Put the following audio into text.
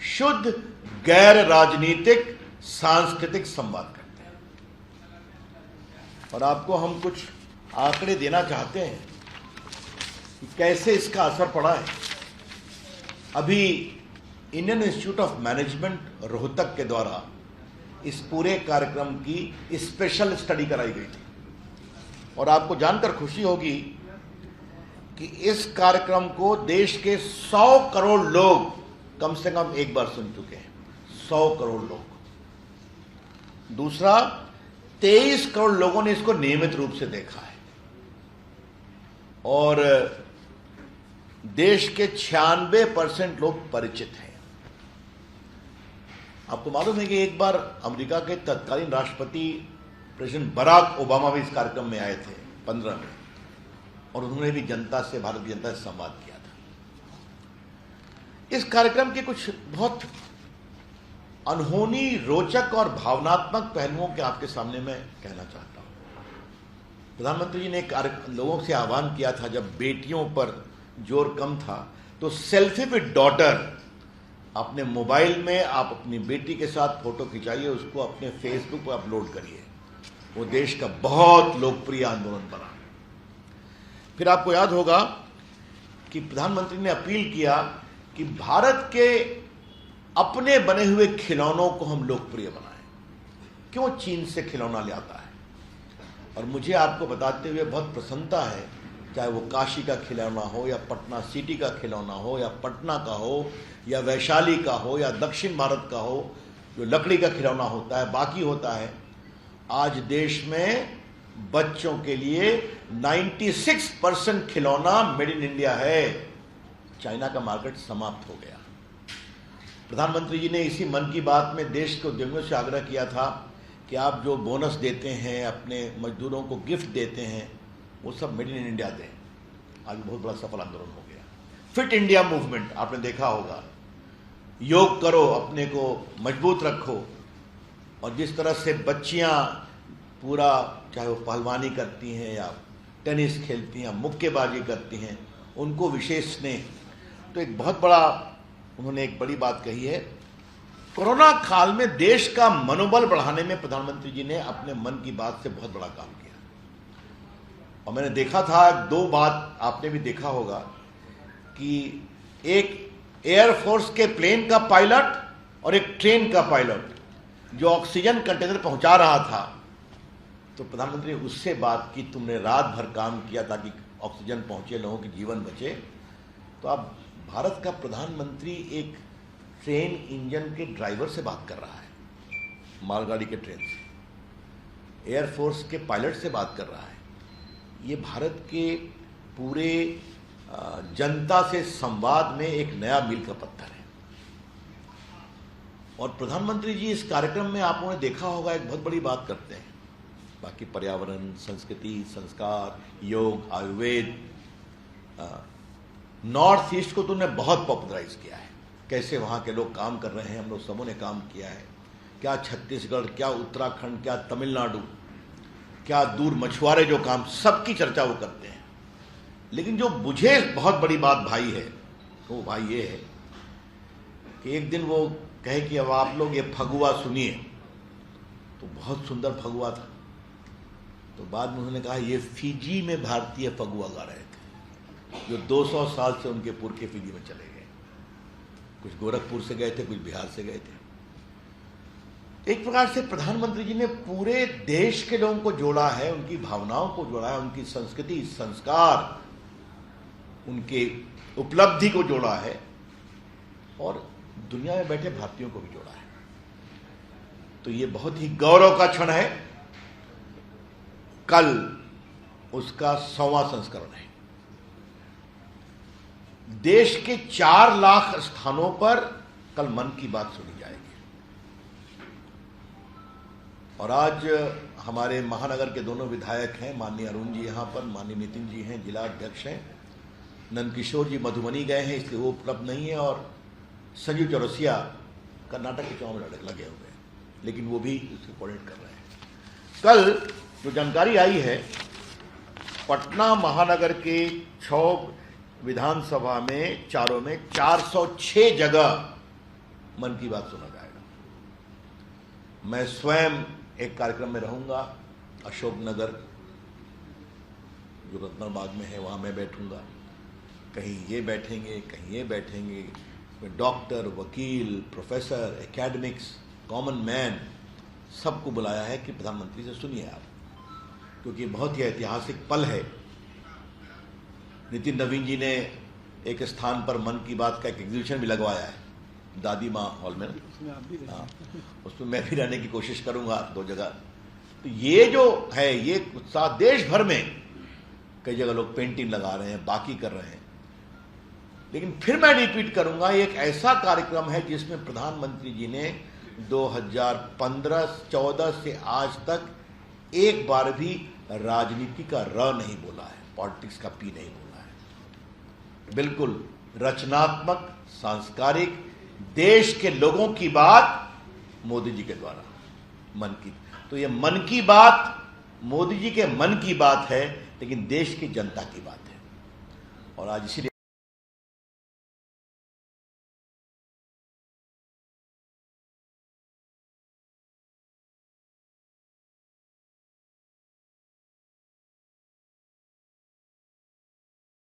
शुद्ध गैर राजनीतिक सांस्कृतिक संवाद करते हैं। और आपको हम कुछ आंकड़े देना चाहते हैं कि कैसे इसका असर पड़ा है। अभी Indian institute of management Rohtak के द्वारा इस पूरे कार्यक्रम की स्पेशल स्टडी कराई गई थी और आपको जानकर खुशी होगी कि इस कार्यक्रम को देश के 100 करोड़ लोग कम से कम एक बार सुन चुके हैं। 100 करोड़ लोग। दूसरा, 23 करोड़ लोगों ने इसको नियमित रूप से देखा है और देश के 96% लोग परिचित हैं। आपको मालूम है कि एक बार अमेरिका के तत्कालीन राष्ट्रपति प्रेसिडेंट बराक ओबामा भी इस कार्यक्रम में आए थे 15 में, और उन्होंने भी जनता से, भारत की जनता से संवाद किया था। इस कार्यक्रम के कुछ बहुत अनहोनी, रोचक और भावनात्मक पहलुओं के आपके सामने मैं कहना चाहता हूं। प्रधानमंत्री जी ने लोगों से आह्वान किया था, जब बेटियों पर जोर कम था, तो सेल्फी विद डॉटर अपने मोबाइल में आप अपनी बेटी के साथ फोटो खिंचाइए, उसको अपने फेसबुक पर अपलोड करिए। वो देश का बहुत लोकप्रिय आंदोलन बना। फिर आपको याद होगा कि प्रधानमंत्री ने अपील किया कि भारत के अपने बने हुए खिलौनों को हम लोकप्रिय बनाएं। क्यों चीन से खिलौना ले आता है? और मुझे आपको बताते हुए बहुत प्रसन्नता है, चाहे वो काशी का खिलौना हो या पटना सिटी का खिलौना हो या पटना का हो या वैशाली का हो या दक्षिण भारत का हो, जो लकड़ी का खिलौना होता है, बाकी होता है। आज देश में बच्चों के लिए 96% खिलौना मेड इन इंडिया है। चाइना का मार्केट समाप्त हो गया। प्रधानमंत्री जी ने इसी मन की बात में देश के उद्यमियों से आग्रह किया था कि आप जो बोनस देते हैं, अपने मजदूरों को गिफ्ट देते हैं, वो सब मेड इन इंडिया दें। आज बहुत बड़ा सफल आंदोलन हो गया। फिट इंडिया मूवमेंट आपने देखा होगा। योग करो, अपने को मजबूत रखो। और जिस तरह से बच्चियां पूरा, चाहे वो पहलवानी करती हैं या टेनिस खेलती हैं, मुक्केबाजी करती हैं, उनको विशेष स्नेह। तो एक बहुत बड़ा उन्होंने एक बड़ी बात कही है। कोरोना काल में देश का मनोबल बढ़ाने में प्रधानमंत्री जी ने अपने मन की बात से बहुत बड़ा काम किया। और मैंने देखा था, 2 बात आपने भी देखा होगा कि एक एयरफोर्स के प्लेन का पायलट और एक ट्रेन का पायलट जो ऑक्सीजन कंटेनर पहुंचा रहा था, तो प्रधानमंत्री ने उससे बात की, तुमने रात भर काम किया ताकि ऑक्सीजन पहुंचे, लोगों के जीवन बचे। तो अब भारत का प्रधानमंत्री एक ट्रेन इंजन के ड्राइवर से बात कर रहा है, मालगाड़ी के ट्रेन से, एयरफोर्स के पायलट से बात कर रहा है। ये भारत के पूरे जनता से संवाद में एक नया मील का पत्थर है। और प्रधानमंत्री जी इस कार्यक्रम में आपने देखा होगा, एक बहुत बड़ी बात करते हैं। बाकी पर्यावरण, संस्कृति, संस्कार, योग, आयुर्वेद, नॉर्थ ईस्ट को तो उन्होंने बहुत पॉपुलराइज किया है। कैसे वहाँ के लोग काम कर रहे हैं, हम लोग सबों ने काम किया है। क्या छत्तीसगढ़, क्या उत्तराखंड, क्या तमिलनाडु, क्या दूर मछुआरे जो काम, सबकी चर्चा वो करते हैं। लेकिन जो मुझे बहुत बड़ी बात भाई है, वो भाई ये है कि एक दिन वो कहे कि अब आप लोग ये फगुआ सुनिए। तो बहुत सुंदर फगुआ था। तो बाद में उन्होंने कहा ये फिजी में भारतीय फगुआ गा रहे थे, जो 200 साल से उनके पुरखे फिजी में चले गए। कुछ गोरखपुर से गए थे, कुछ बिहार से गए थे। एक प्रकार से प्रधानमंत्री जी ने पूरे देश के लोगों को जोड़ा है, उनकी भावनाओं को जोड़ा है, उनकी संस्कृति, संस्कार, उनके उपलब्धि को जोड़ा है और दुनिया में बैठे भारतीयों को भी जोड़ा है। तो ये बहुत ही गौरव का क्षण है। कल उसका 100वां संस्करण है। देश के 4 लाख स्थानों पर कल मन की बात सुनी जाएगी। और आज हमारे महानगर के दोनों विधायक हैं, माननीय अरुण जी यहाँ पर, माननीय नितिन जी हैं, जिला अध्यक्ष हैं। नंदकिशोर जी मधुबनी गए हैं, इसलिए वो उपलब्ध नहीं है। और संजीव चौरसिया कर्नाटक के चुनाव में लगे हुए हैं, लेकिन वो भी इसको कोऑर्डिनेट कर रहे हैं। कल जो जानकारी आई है, पटना महानगर के 6 विधानसभा में चारों में 406 जगह मन की बात सुना जाएगा। मैं स्वयं एक कार्यक्रम में रहूंगा, अशोकनगर जो रत्नबाग में है, वहां मैं बैठूंगा, कहीं ये बैठेंगे, कहीं ये बैठेंगे। डॉक्टर, वकील, प्रोफेसर, एकेडमिक्स, कॉमन मैन, सबको बुलाया है कि प्रधानमंत्री से सुनिए आप, क्योंकि बहुत ही ऐतिहासिक पल है। नितिन नवीन जी ने एक स्थान पर मन की बात का एक एग्जीबिशन भी लगवाया है, दादी माँ हॉल में। हाँ, उसमें मैं भी रहने की कोशिश करूंगा 2 जगह। तो ये जो है, ये उत्साह देश भर में कई जगह लोग पेंटिंग लगा रहे हैं, बाकी कर रहे हैं। लेकिन फिर मैं रिपीट करूंगा, एक ऐसा कार्यक्रम है जिसमें प्रधानमंत्री जी ने 2015-14 से आज तक एक बार भी राजनीति का र नहीं बोला है, पॉलिटिक्स का पी नहीं बोला है। बिल्कुल रचनात्मक, सांस्कारिक, देश के लोगों की बात मोदी जी के द्वारा मन की। तो ये मन की बात मोदी जी के मन की बात है, लेकिन देश की जनता की बात है। और आज इसीलिए